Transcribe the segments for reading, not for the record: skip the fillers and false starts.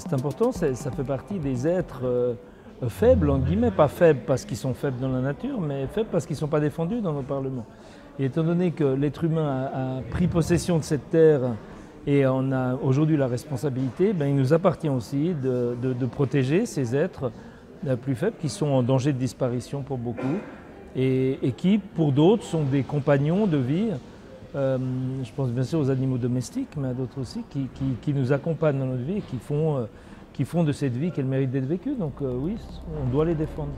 c'est important, ça fait partie des êtres faibles, entre guillemets, pas faibles parce qu'ils sont faibles dans la nature, mais faibles parce qu'ils ne sont pas défendus dans nos parlements. Et étant donné que l'être humain a pris possession de cette terre et en a aujourd'hui la responsabilité, il nous appartient aussi de protéger ces êtres plus faibles qui sont en danger de disparition pour beaucoup et qui, pour d'autres, sont des compagnons de vie. Je pense bien sûr aux animaux domestiques, mais à d'autres aussi, qui nous accompagnent dans notre vie et qui font de cette vie qu'elle mérite d'être vécue. Donc oui, on doit les défendre.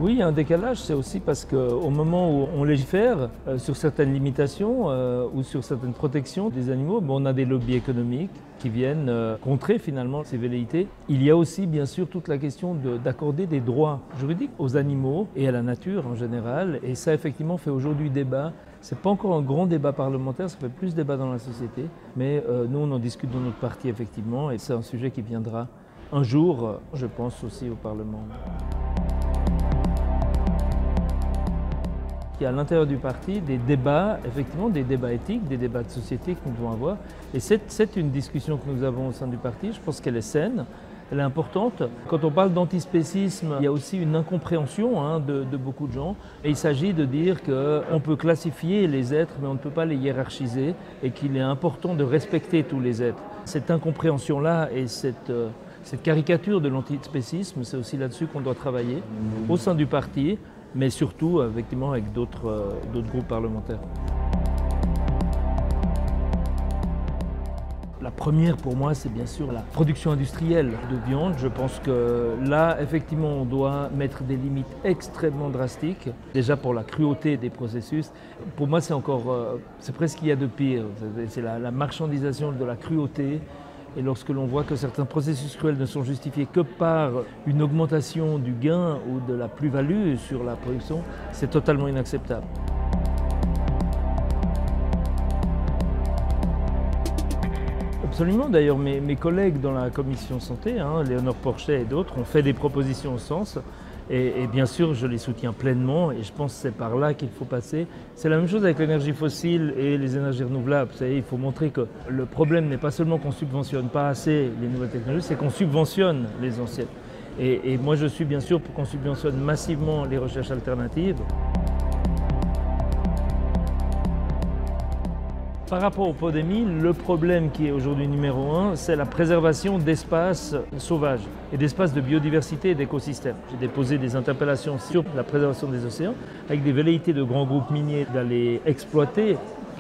Oui, il y a un décalage, c'est aussi parce qu'au moment où on légifère sur certaines limitations ou sur certaines protections des animaux, on a des lobbies économiques qui viennent contrer finalement ces velléités. Il y a aussi bien sûr toute la question d'accorder des droits juridiques aux animaux et à la nature en général. Et ça effectivement fait aujourd'hui débat. Ce n'est pas encore un grand débat parlementaire, ça fait plus débat dans la société. Mais nous on en discute dans notre parti effectivement et c'est un sujet qui viendra un jour, je pense aussi au Parlement. Il y a à l'intérieur du parti des débats, effectivement des débats éthiques, des débats de société que nous devons avoir. Et c'est une discussion que nous avons au sein du parti, je pense qu'elle est saine, elle est importante. Quand on parle d'antispécisme, il y a aussi une incompréhension de beaucoup de gens. Et il s'agit de dire qu'on peut classifier les êtres, mais on ne peut pas les hiérarchiser et qu'il est important de respecter tous les êtres. Cette incompréhension-là et cette caricature de l'antispécisme, c'est aussi là-dessus qu'on doit travailler au sein du parti, mais surtout effectivement avec d'autres groupes parlementaires. La première pour moi, c'est bien sûr la production industrielle de viande. Je pense que là, effectivement, on doit mettre des limites extrêmement drastiques. Déjà pour la cruauté des processus. Pour moi, c'est presque qu'il y a de pire. C'est la marchandisation de la cruauté. Et lorsque l'on voit que certains processus cruels ne sont justifiés que par une augmentation du gain ou de la plus-value sur la production, c'est totalement inacceptable. Absolument, d'ailleurs mes collègues dans la commission santé, Léonore Porchet et d'autres, ont fait des propositions au sens. Et bien sûr, je les soutiens pleinement et je pense que c'est par là qu'il faut passer. C'est la même chose avec l'énergie fossile et les énergies renouvelables. Vous savez, il faut montrer que le problème n'est pas seulement qu'on ne subventionne pas assez les nouvelles technologies, c'est qu'on subventionne les anciennes. Et moi, je suis bien sûr pour qu'on subventionne massivement les recherches alternatives. Par rapport aux podémies, le problème qui est aujourd'hui numéro un, c'est la préservation d'espaces sauvages et d'espaces de biodiversité et d'écosystèmes. J'ai déposé des interpellations sur la préservation des océans avec des velléités de grands groupes miniers d'aller exploiter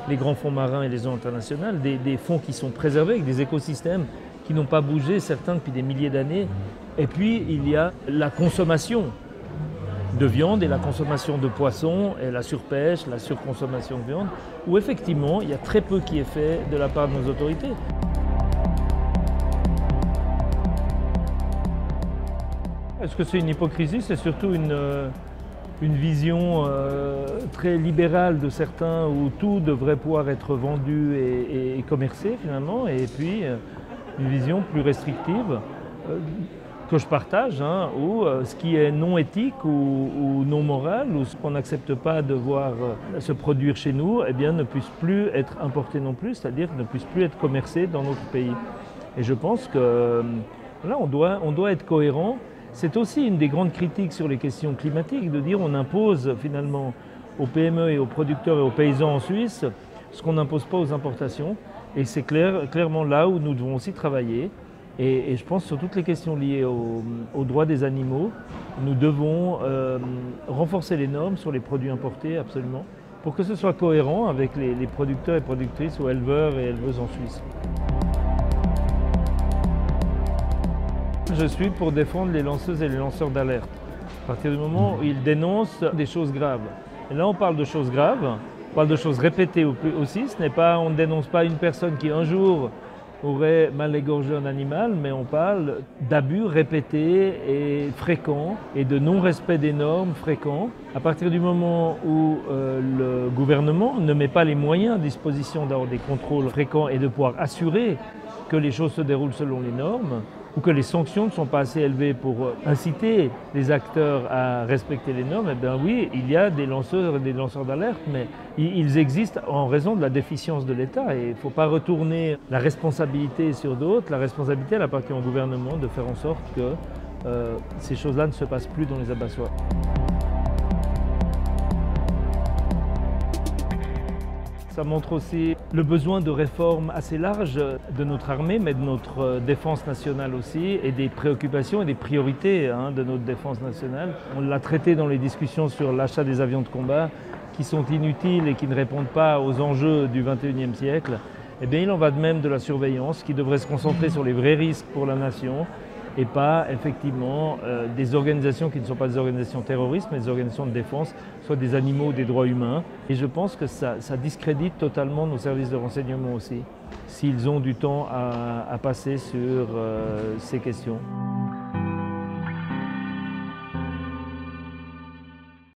les grands fonds marins et les eaux internationales, des fonds qui sont préservés avec des écosystèmes qui n'ont pas bougé, certains depuis des milliers d'années. Et puis il y a la consommation de viande et la consommation de poissons et la surpêche, la surconsommation de viande, où effectivement il y a très peu qui est fait de la part de nos autorités. Est-ce que c'est une hypocrisie? C'est surtout une vision très libérale de certains où tout devrait pouvoir être vendu et commercé finalement, et puis une vision plus restrictive que je partage, où ce qui est non éthique ou non moral, ou ce qu'on n'accepte pas de voir se produire chez nous, eh bien, ne puisse plus être importé non plus, c'est-à-dire ne puisse plus être commercé dans notre pays. Et je pense que là, on doit être cohérent. C'est aussi une des grandes critiques sur les questions climatiques, de dire on impose finalement aux PME et aux producteurs et aux paysans en Suisse ce qu'on n'impose pas aux importations. Et c'est clairement là où nous devons aussi travailler. Et je pense sur toutes les questions liées aux droits des animaux, nous devons renforcer les normes sur les produits importés absolument, pour que ce soit cohérent avec les producteurs et productrices ou éleveurs et éleveuses en Suisse. Je suis pour défendre les lanceuses et les lanceurs d'alerte. À partir du moment où ils dénoncent des choses graves. Et là on parle de choses graves, on parle de choses répétées aussi. On ne dénonce pas une personne qui un jour aurait mal égorgé un animal, mais on parle d'abus répétés et fréquents et de non-respect des normes fréquents. À partir du moment où le gouvernement ne met pas les moyens à disposition d'avoir des contrôles fréquents et de pouvoir assurer que les choses se déroulent selon les normes, ou que les sanctions ne sont pas assez élevées pour inciter les acteurs à respecter les normes, eh bien oui, il y a des lanceurs et des lanceurs d'alerte, mais ils existent en raison de la déficience de l'État. Et il ne faut pas retourner la responsabilité sur d'autres. La responsabilité, elle appartient au gouvernement de faire en sorte que ces choses-là ne se passent plus dans les abattoirs. Ça montre aussi le besoin de réformes assez larges de notre armée, mais de notre défense nationale aussi, et des préoccupations et des priorités de notre défense nationale. On l'a traité dans les discussions sur l'achat des avions de combat, qui sont inutiles et qui ne répondent pas aux enjeux du XXIe siècle. Eh bien, il en va de même de la surveillance, qui devrait se concentrer sur les vrais risques pour la nation, et pas effectivement des organisations qui ne sont pas des organisations terroristes, mais des organisations de défense, soit des animaux ou des droits humains. Et je pense que ça discrédite totalement nos services de renseignement aussi, s'ils ont du temps à passer sur ces questions.